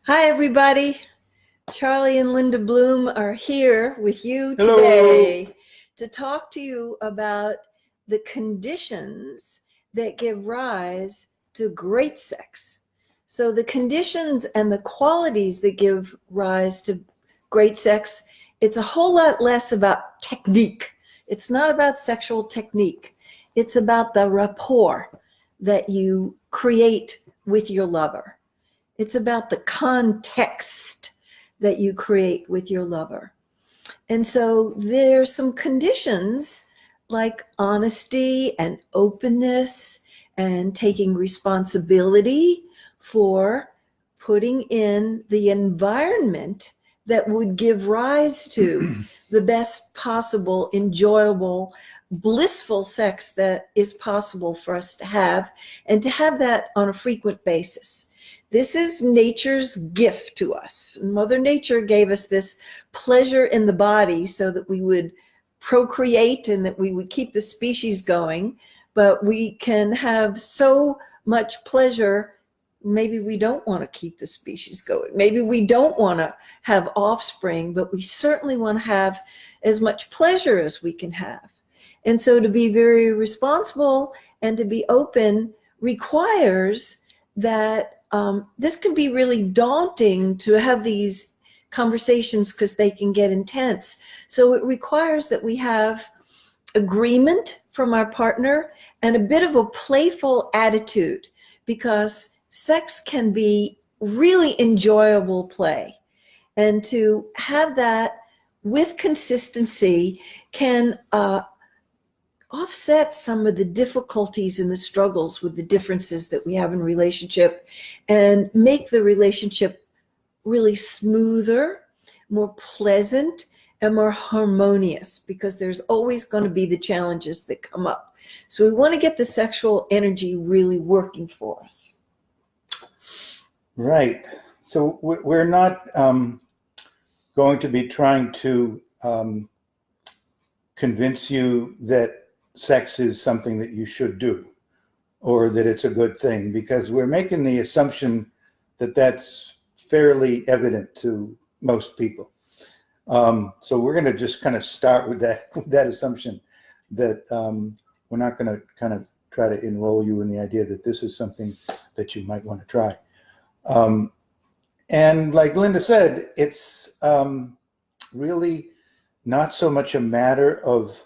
Hi, everybody. Charlie and Linda Bloom are here with you Hello. today to talk to you about the conditions that give rise to great sex. So, the conditions and the qualities that give rise to great sex, it's a whole lot less about technique. It's not about sexual technique, it's about the rapport that you create with your lover. It's about the context that you create with your lover. And so there's some conditions like honesty and openness and taking responsibility for putting in the environment that would give rise to the best possible, enjoyable, blissful sex that is possible for us to have, and to have that on a frequent basis. This is nature's gift to us. Mother Nature gave us this pleasure in the body so that we would procreate and that we would keep the species going. But we can have so much pleasure. Maybe we don't want to keep the species going. Maybe we don't want to have offspring, but we certainly want to have as much pleasure as we can have. And so to be very responsible and to be open requires that this can be really daunting to have these conversations because they can get intense. So it requires that we have agreement from our partner and a bit of a playful attitude, because sex can be really enjoyable play. And to have that with consistency can offset some of the difficulties and the struggles with the differences that we have in relationship, and make the relationship really smoother, more pleasant, and more harmonious, because there's always going to be the challenges that come up. So we want to get the sexual energy really working for us. Right. So we're not going to be trying to convince you that sex is something that you should do or that it's a good thing, because we're making the assumption that that's fairly evident to most people. So we're going to just kind of start with that assumption that we're not going to kind of try to enroll you in the idea that this is something that you might want to try. And like Linda said, it's really not so much a matter of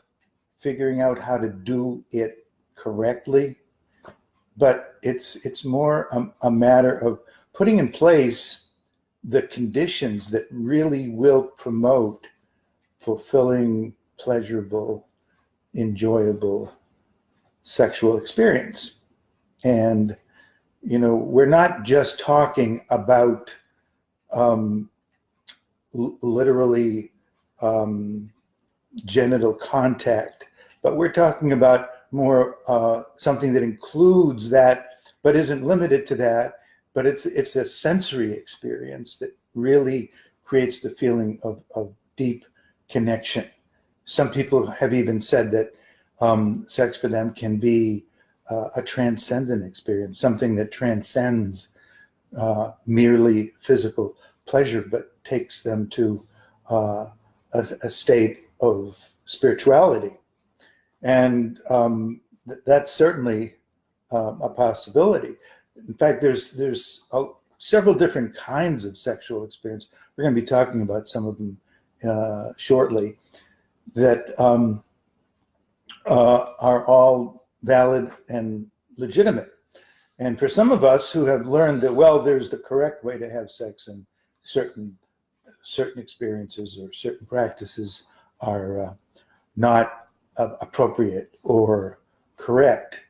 figuring out how to do it correctly, but it's more a matter of putting in place the conditions that really will promote fulfilling, pleasurable, enjoyable sexual experience. And, you know, we're not just talking about literally genital contact, but we're talking about more something that includes that, but isn't limited to that. But it's a sensory experience that really creates the feeling of deep connection. Some people have even said that sex for them can be a transcendent experience, something that transcends merely physical pleasure, but takes them to a state of spirituality. And that's certainly a possibility. In fact, there's several different kinds of sexual experience. We're going to be talking about some of them shortly, that are all valid and legitimate. And for some of us who have learned that, well, there's the correct way to have sex, and certain experiences or certain practices are not appropriate or correct.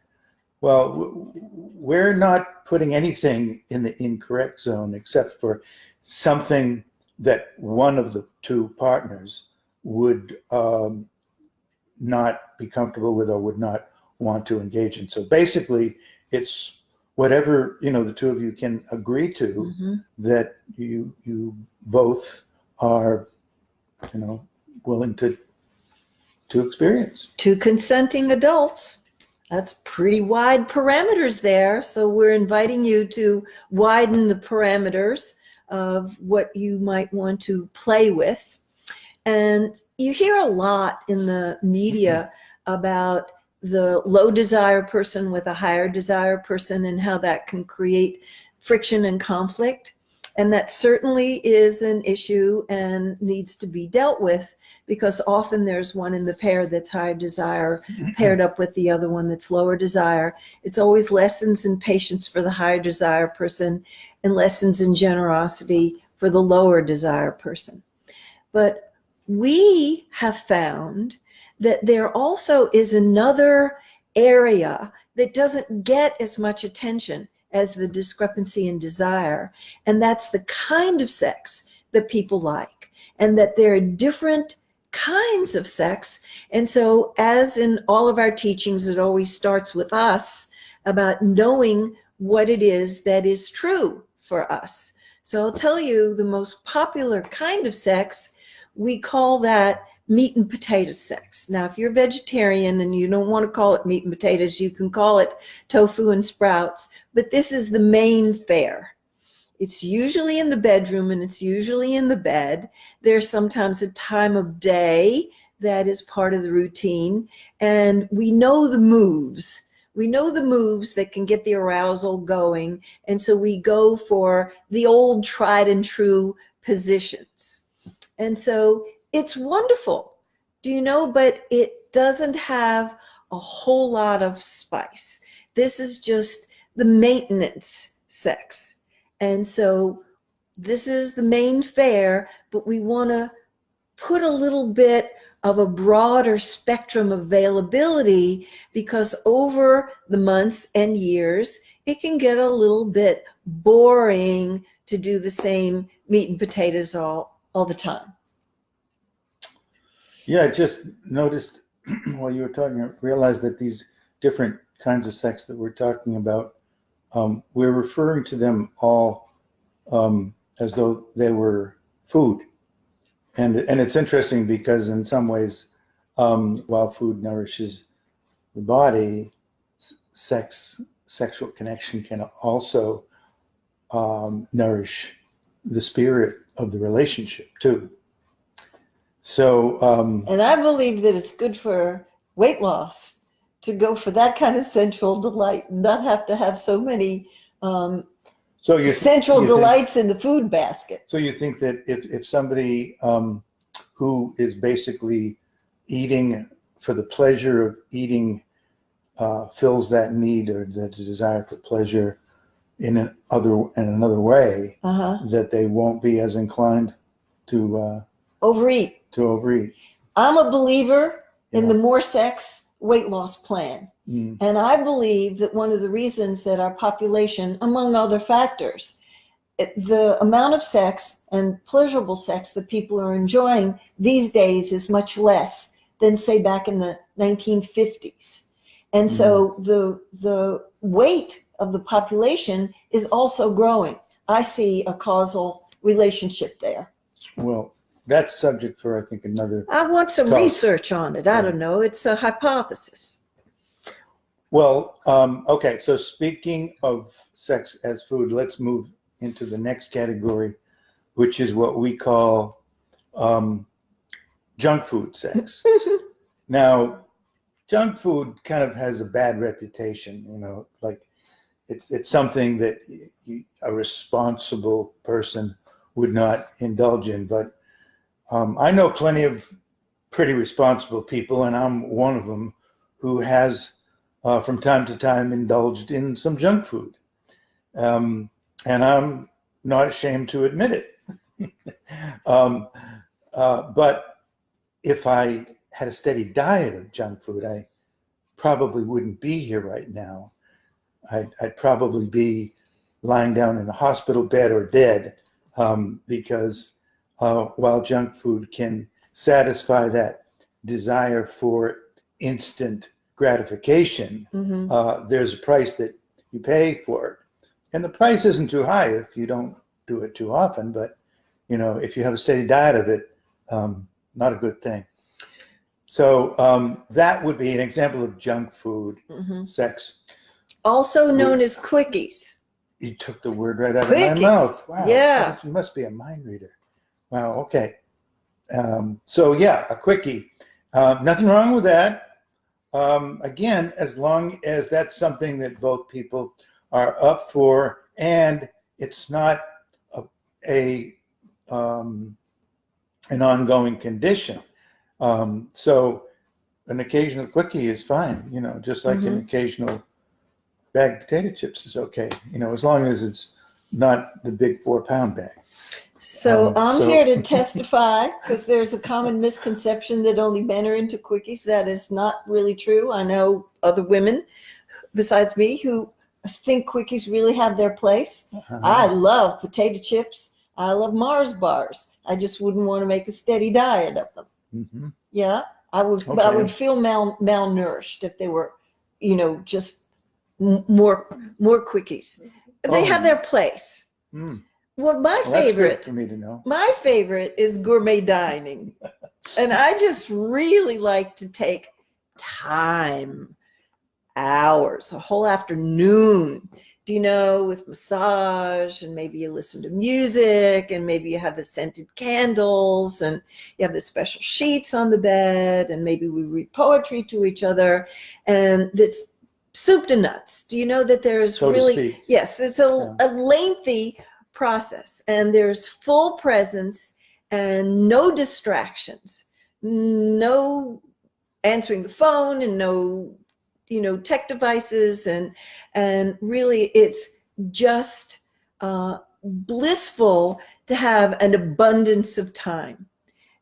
Well, we're not putting anything in the incorrect zone except for something that one of the two partners would not be comfortable with or would not want to engage in. So basically, it's whatever, you know, the two of you can agree to, that you both are, you know, willing to experience. Two consenting adults. That's pretty wide parameters there. So we're inviting you to widen the parameters of what you might want to play with. And you hear a lot in the media about the low desire person with a higher desire person and how that can create friction and conflict. And that certainly is an issue and needs to be dealt with, because often there's one in the pair that's higher desire paired up with the other one that's lower desire. It's always lessons in patience for the higher desire person and lessons in generosity for the lower desire person. But we have found that there also is another area that doesn't get as much attention as the discrepancy in desire, and that's the kind of sex that people like, and that there are different kinds of sex. And so, as in all of our teachings, it always starts with us about knowing what it is that is true for us. So I'll tell you the most popular kind of sex, we call that meat and potatoes sex. Now, if you're vegetarian and you don't want to call it meat and potatoes, you can call it tofu and sprouts, but this is the main fare. It's usually in the bedroom and it's usually in the bed. There's sometimes a time of day that is part of the routine, and we know the moves. We know the moves that can get the arousal going, and so we go for the old tried and true positions. And so it's wonderful, do you know, but it doesn't have a whole lot of spice. This is just the maintenance sex. And so this is the main fare, but we want to put a little bit of a broader spectrum of availability, because over the months and years, it can get a little bit boring to do the same meat and potatoes all the time. Yeah, I just noticed while you were talking, I realized that these different kinds of sex that we're talking about, we're referring to them all as though they were food. And it's interesting because in some ways, while food nourishes the body, sexual connection can also nourish the spirit of the relationship too. So, and I believe that it's good for weight loss to go for that kind of sensual delight, not have to have so many sensual delights in the food basket. So you think that if somebody who is basically eating for the pleasure of eating fills that need or the desire for pleasure in another way, that they won't be as inclined to overeat. I'm a believer in the more sex, weight loss plan. And I believe that one of the reasons that our population, among other factors, the amount of sex and pleasurable sex that people are enjoying these days is much less than, say, back in the 1950s. And so the weight of the population is also growing. I see a causal relationship there. Well, that's subject for, I think, another I want some talk. Research on it. I don't know. It's a hypothesis. Well, okay. So speaking of sex as food, let's move into the next category, which is what we call junk food sex. Now, junk food kind of has a bad reputation, you know, like it's something that a responsible person would not indulge in. But I know plenty of pretty responsible people, and I'm one of them, who has from time to time indulged in some junk food. And I'm not ashamed to admit it. But if I had a steady diet of junk food, I probably wouldn't be here right now. I'd probably be lying down in a hospital bed or dead, because while junk food can satisfy that desire for instant gratification, there's a price that you pay for it. And the price isn't too high if you don't do it too often, but you know, if you have a steady diet of it, not a good thing. So that would be an example of junk food sex. Also known as quickies. You took the word right out of Quickies. my mouth. Wow. Yeah. You must be a mind reader. Wow. Okay. So yeah, a quickie. Nothing wrong with that. Again, as long as that's something that both people are up for, and it's not an ongoing condition. So an occasional quickie is fine, just like an occasional bag of potato chips is okay, as long as it's not the big 4-pound bag. So I'm here to testify, because there's a common misconception that only men are into quickies. That is not really true. I know other women besides me who think quickies really have their place. I love potato chips. I love Mars bars. I just wouldn't want to make a steady diet of them. Yeah, I would feel malnourished if they were, just more quickies. They have their place. Well, that's good for me to know. My favorite is gourmet dining. And I just really like to take time, hours, a whole afternoon, with massage, and maybe you listen to music, and maybe you have the scented candles, and you have the special sheets on the bed, and maybe we read poetry to each other, and it's soup to nuts. Do you know that there's so really, to speak. Yes, it's a lengthy process, and there's full presence and no distractions, no answering the phone, and no tech devices, and really it's just blissful to have an abundance of time.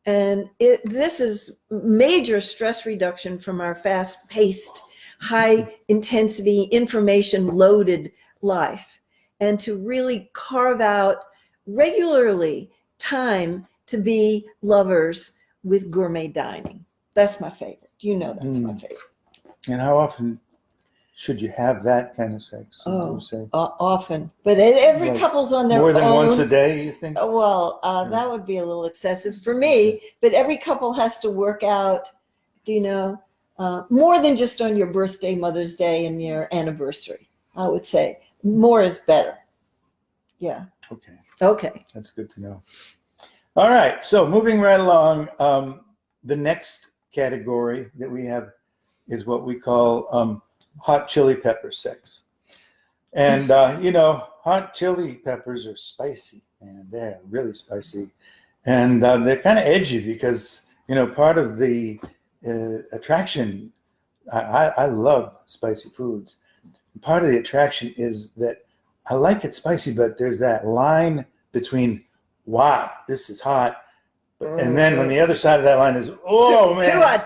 And this is major stress reduction from our fast-paced, high intensity, information loaded life, and to really carve out regularly time to be lovers with gourmet dining. That's my favorite. That's my favorite. And how often should you have that kind of sex? Often. But every couple's on their own. More than once a day, you think? Well, that would be a little excessive for me. But every couple has to work out, more than just on your birthday, Mother's Day, and your anniversary. I would say more is better. Yeah. Okay. That's good to know. All right. So moving right along, the next category that we have is what we call hot chili pepper sex. And, hot chili peppers are spicy, and they're really spicy. And they're kind of edgy because, part of the attraction, I love spicy foods. Part of the attraction is that I like it spicy, but there's that line between, wow, this is hot. And then on the other side of that line is, man,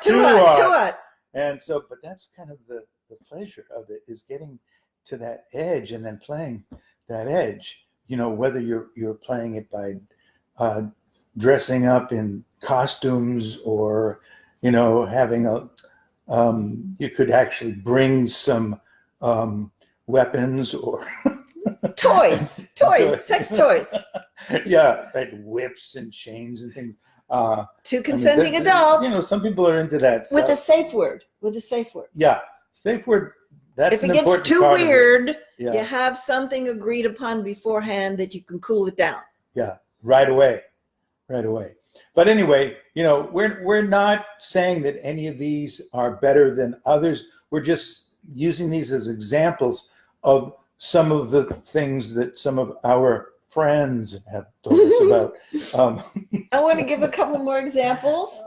too hot. And so, but that's kind of the pleasure of it, is getting to that edge and then playing that edge, whether you're playing it by dressing up in costumes, or, having you could actually bring some weapons or toys, sex toys. Yeah, right, whips and chains and things. To consenting adults. Some people are into that stuff. With a safe word. Yeah, safe word. That's if it gets too weird, you have something agreed upon beforehand that you can cool it down. Yeah, right away. But anyway, we're not saying that any of these are better than others. We're just using these as examples of some of the things that some of our friends have told us about. I want to give a couple more examples.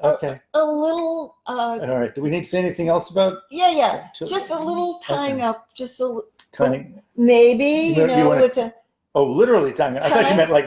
Okay. A little. All right. Do we need to say anything else about? Yeah. Just a little tying up. Just a tying. Maybe with a. Oh, literally tying up. I thought you meant like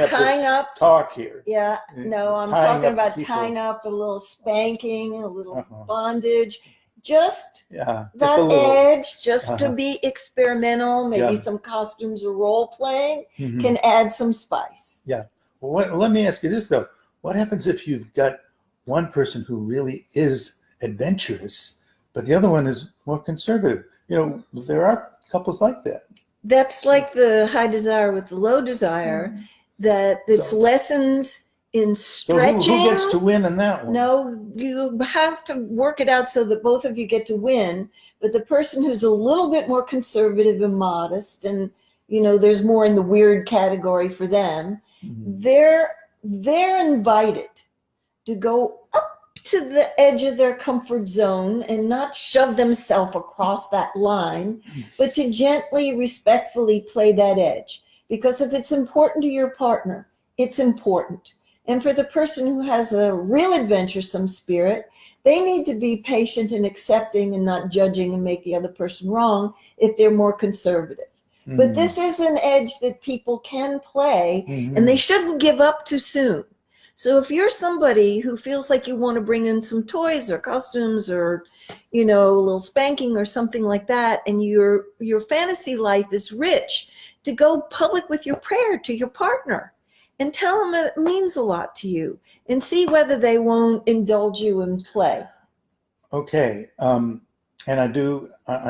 tying up talk here. Yeah. No, I'm talking about people. Tying up, a little spanking, a little bondage. Just that edge, to be experimental. Maybe some costumes or role playing can add some spice. Yeah. Well, let me ask you this though: what happens if you've got one person who really is adventurous, but the other one is more conservative? There are couples like that. That's like the high desire with the low desire. That it's lessons in So stretching. who gets to win in that one? No, you have to work it out so that both of you get to win. But the person who's a little bit more conservative and modest, and there's more in the weird category for them, Mhm. they're invited to go up to the edge of their comfort zone and not shove themselves across that line, but to gently, respectfully play that edge. Because if it's important to your partner, it's important. And for the person who has a real adventuresome spirit, they need to be patient and accepting and not judging and make the other person wrong if they're more conservative. But this is an edge that people can play, and they shouldn't give up too soon. So if you're somebody who feels like you want to bring in some toys or costumes or, a little spanking or something like that, and your fantasy life is rich, to go public with your prayer to your partner and tell them it means a lot to you and see whether they won't indulge you in play. Okay. And I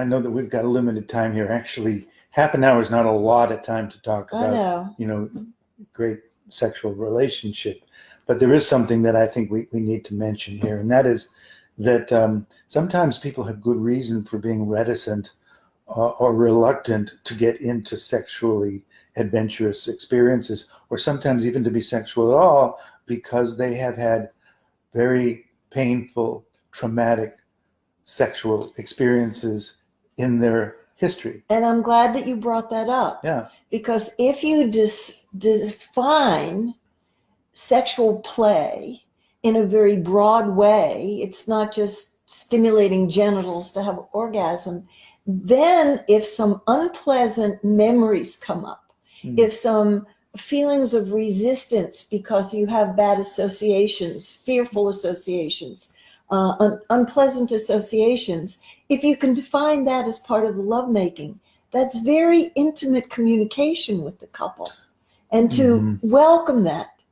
know that we've got a limited time here. Actually, half an hour is not a lot of time to talk about, great sexual relationship. But there is something that I think we need to mention here, and that is that sometimes people have good reason for being reticent or reluctant to get into sexually adventurous experiences, or sometimes even to be sexual at all, because they have had very painful, traumatic sexual experiences in their history. And I'm glad that you brought that up. Yeah. Because if you define sexual play in a very broad way, it's not just stimulating genitals to have orgasm. Then if some unpleasant memories come up, if some feelings of resistance because you have bad associations, fearful associations, unpleasant associations, if you can define that as part of the lovemaking, that's very intimate communication with the couple. And to welcome that,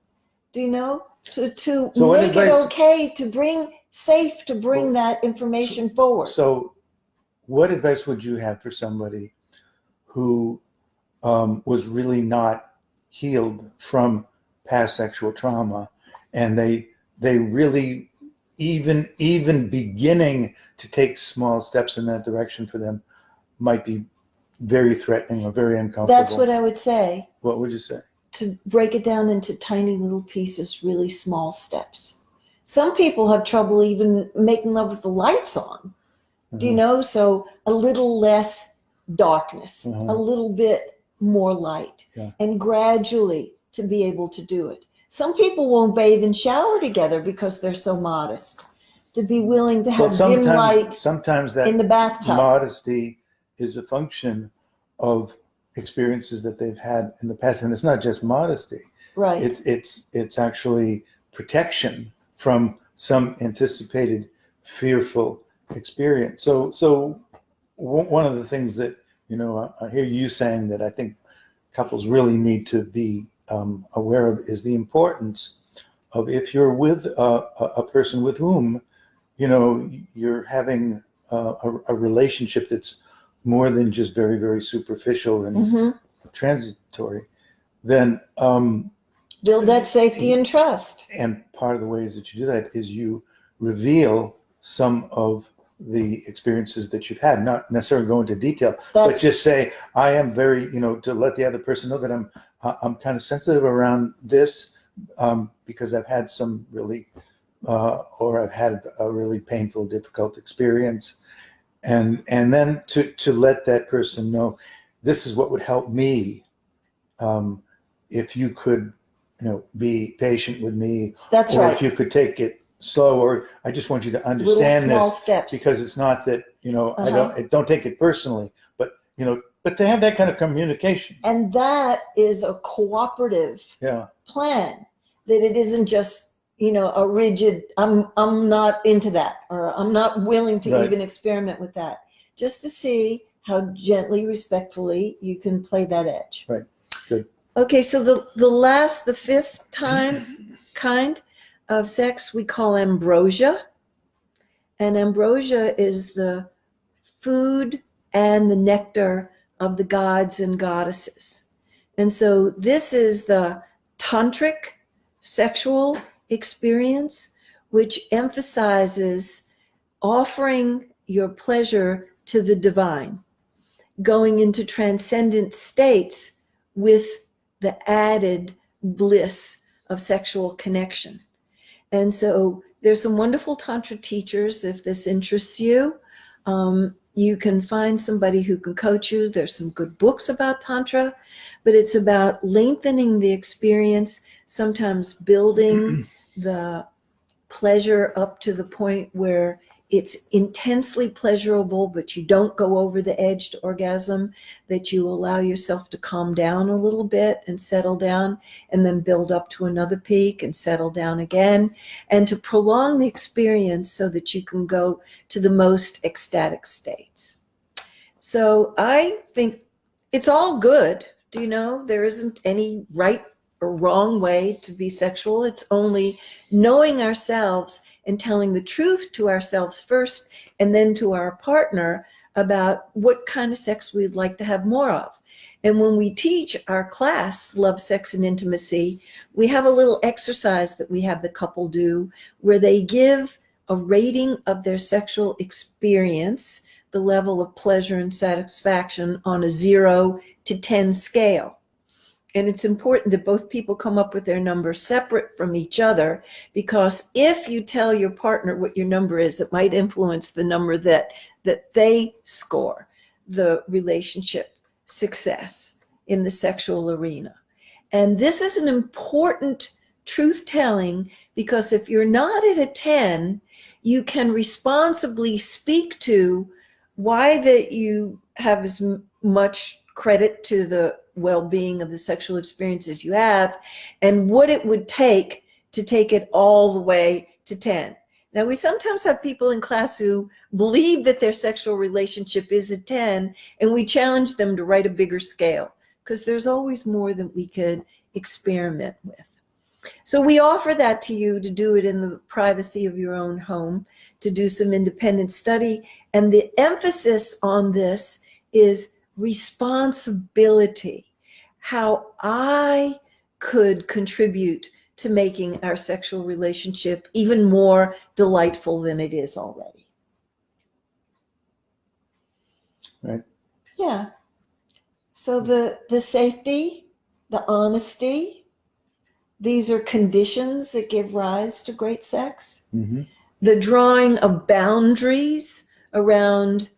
to make it okay to bring that information forward. So what advice would you have for somebody who was really not healed from past sexual trauma, and they really even beginning to take small steps in that direction for them might be very threatening or very uncomfortable? That's what I would say. What would you say? To break it down into tiny little pieces, really small steps. Some people have trouble even making love with the lights on. So a little less darkness, a little bit more light, and gradually to be able to do it. Some people won't bathe and shower together because they're so modest. To be willing to have dim light sometimes that in the bathtub. Modesty is a function of experiences that they've had in the past, and it's not just modesty. Right. It's actually protection from some anticipated fearful experience. So one of the things that I hear you saying that I think couples really need to be aware of is the importance of, if you're with a person with whom you're having a relationship that's more than just very, very superficial and transitory, then build that safety and trust. And part of the ways that you do that is you reveal some of the experiences that you've had, not necessarily go into detail, but just say, I am very, to let the other person know that I'm kind of sensitive around this because I've had some really, or I've had a really painful, difficult experience. And then to let that person know, this is what would help me if you could, be patient with me. That's or right. If you could take it slow, or I just want you to understand little small this steps. Because it's not that, I don't take it personally, but to have that kind of communication. And that is a cooperative plan, that it isn't just, a rigid, I'm not into that, or I'm not willing to even experiment with that, just to see how gently, respectfully you can play that edge. Right. Good. Okay, so the fifth kind of sex we call ambrosia. And ambrosia is the food and the nectar of the gods and goddesses. And so this is the tantric sexual experience, which emphasizes offering your pleasure to the divine, going into transcendent states with the added bliss of sexual connection. And so there's some wonderful Tantra teachers. If this interests you, you can find somebody who can coach you. There's some good books about Tantra, but it's about lengthening the experience, sometimes building the pleasure up to the point where it's intensely pleasurable, but you don't go over the edge to orgasm, that you allow yourself to calm down a little bit and settle down, and then build up to another peak and settle down again, and to prolong the experience so that you can go to the most ecstatic states. So I think it's all good. Do you know, there isn't any right or wrong way to be sexual. It's only knowing ourselves and telling the truth to ourselves first, and then to our partner about what kind of sex we'd like to have more of. And when we teach our class, Love, Sex, and Intimacy, we have a little exercise that we have the couple do where they give a rating of their sexual experience, the level of pleasure and satisfaction on a 0 to 10 scale. And it's important that both people come up with their number separate from each other, because if you tell your partner what your number is, it might influence the number that they score the relationship success in the sexual arena. And this is an important truth telling, because if you're not at a 10, you can responsibly speak to why that you have as much credit to the well-being of the sexual experiences you have, and what it would take to take it all the way to 10. Now, we sometimes have people in class who believe that their sexual relationship is a 10, and we challenge them to write a bigger scale, because there's always more that we could experiment with. So we offer that to you to do it in the privacy of your own home, to do some independent study. And the emphasis on this is responsibility, how I could contribute to making our sexual relationship even more delightful than it is already. Right. Yeah. So the safety, the honesty, these are conditions that give rise to great sex. Mm-hmm. The drawing of boundaries around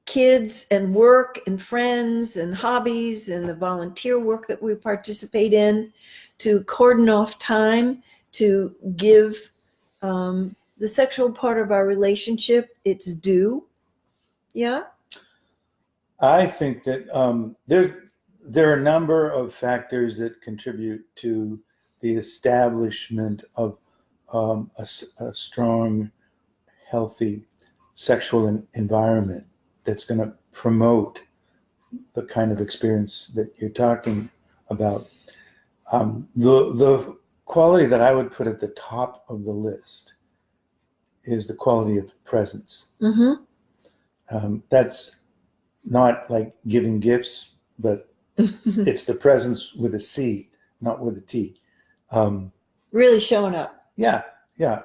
kids and work and friends and hobbies and the volunteer work that we participate in, to cordon off time to give the sexual part of our relationship its due. Yeah. I think that there are a number of factors that contribute to the establishment of a strong, healthy sexual environment that's going to promote the kind of experience that you're talking about. The quality that I would put at the top of the list is the quality of presence. Mm-hmm. That's not like giving gifts, but it's the presence with a C, not with a T. Really showing up. Yeah,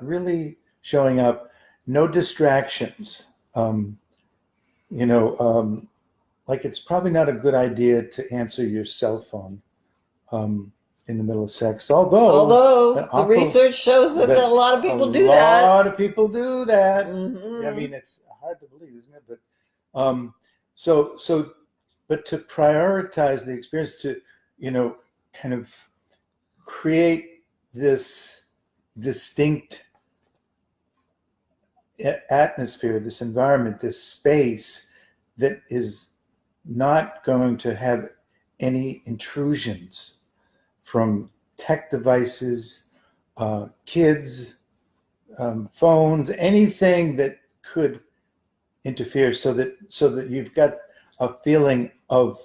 really showing up. No distractions. Like it's probably not a good idea to answer your cell phone in the middle of sex. Although the research shows that a lot of people do that. A lot of people do that. Mm-hmm. I mean, it's hard to believe, isn't it? But but to prioritize the experience, to kind of create this distinct atmosphere, this environment, this space that is not going to have any intrusions from tech devices, kids, phones, anything that could interfere, so that you've got a feeling of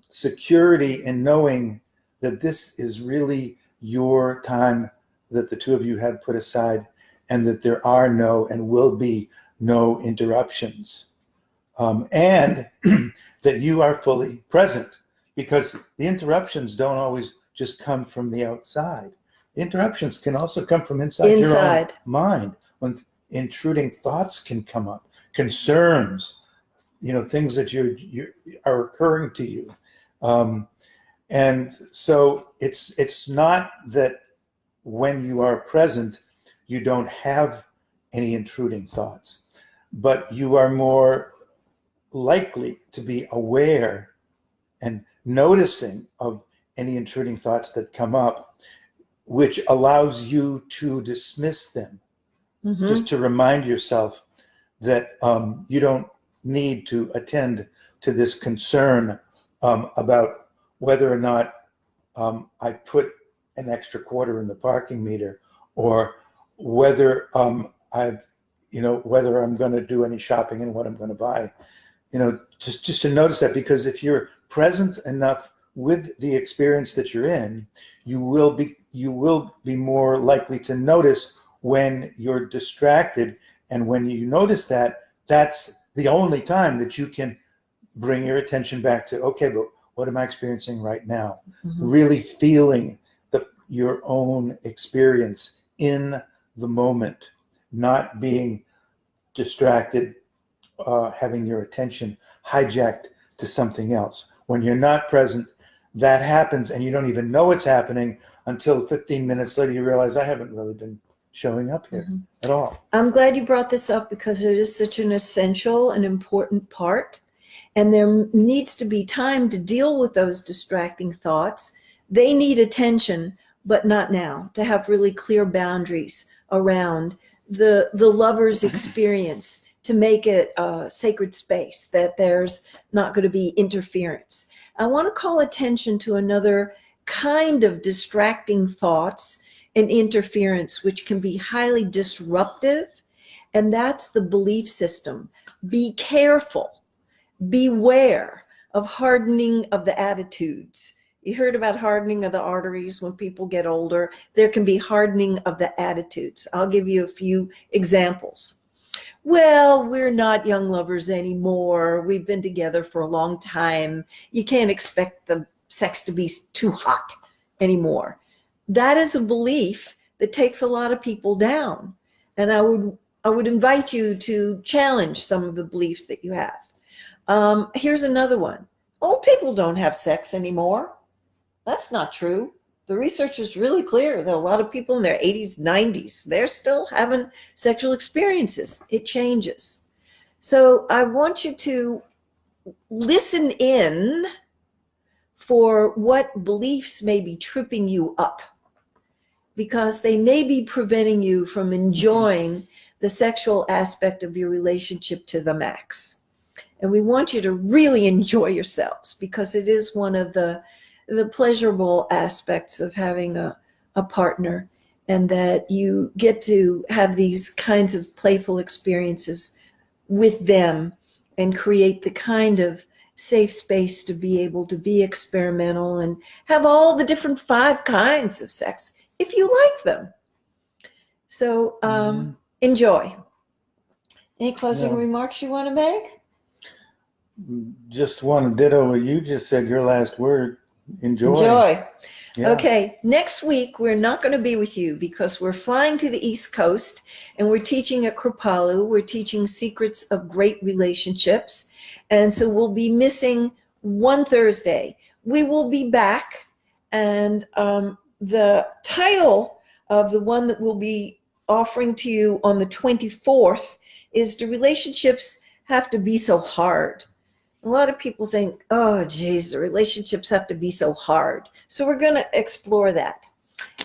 security in knowing that this is really your time that the two of you have put aside, and that there are no and will be no interruptions, and that you are fully present, because the interruptions don't always just come from the outside. interruptions can also come from inside your own Inside. mind, when intruding thoughts can come up, concerns, things that you are occurring to you. And so it's not that when you are present, you don't have any intruding thoughts, but you are more likely to be aware and noticing of any intruding thoughts that come up, which allows you to dismiss them. Mm-hmm. Just to remind yourself that you don't need to attend to this concern about whether or not I put an extra quarter in the parking meter, or whether whether I'm going to do any shopping and what I'm going to buy. Just to notice that, because if you're present enough with the experience that you're in, you will be more likely to notice when you're distracted. And when you notice that, that's the only time that you can bring your attention back to, okay, but what am I experiencing right now? Mm-hmm. Really feeling your own experience in the moment, not being distracted, having your attention hijacked to something else. When you're not present, that happens, and you don't even know it's happening until 15 minutes later you realize, I haven't really been showing up here mm-hmm. at all. I'm glad you brought this up, because it is such an essential and important part, and there needs to be time to deal with those distracting thoughts. They need attention, but not now, to have really clear boundaries around the lover's experience, to make it a sacred space, that there's not going to be interference. I want to call attention to another kind of distracting thoughts and interference, which can be highly disruptive, and that's the belief system. Be careful, beware of hardening of the attitudes. You heard about hardening of the arteries when people get older. There can be hardening of the attitudes. I'll give you a few examples. Well, we're not young lovers anymore. We've been together for a long time. You can't expect the sex to be too hot anymore. That is a belief that takes a lot of people down. And I would invite you to challenge some of the beliefs that you have. Here's another one. Old people don't have sex anymore. That's not true. The research is really clear that a lot of people in their 80s, 90s, they're still having sexual experiences. It changes. So I want you to listen in for what beliefs may be tripping you up, because they may be preventing you from enjoying the sexual aspect of your relationship to the max. And we want you to really enjoy yourselves, because it is one of the pleasurable aspects of having a partner, and that you get to have these kinds of playful experiences with them and create the kind of safe space to be able to be experimental and have all the different 5 kinds of sex if you like them. So enjoy. Any closing remarks you want to make? Just want to ditto what you just said, your last word. Enjoy. Yeah. Okay, next week we're not going to be with you, because we're flying to the East Coast and we're teaching at Kripalu. We're teaching Secrets of Great Relationships. And so we'll be missing one Thursday. We will be back, and the title of the one that we'll be offering to you on the 24th is Do Relationships Have to Be So Hard? A lot of people think, oh, geez, the relationships have to be so hard. So we're going to explore that.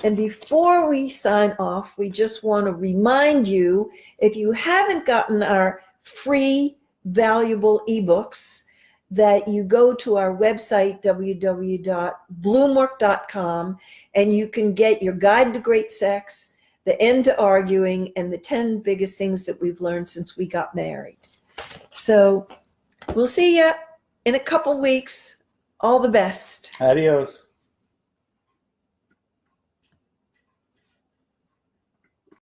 And before we sign off, we just want to remind you, if you haven't gotten our free, valuable ebooks, that you go to our website, www.bloomwork.com, and you can get your Guide to Great Sex, The End to Arguing, and the 10 biggest things that we've learned since we got married. So we'll see you in a couple weeks. All the best. Adios.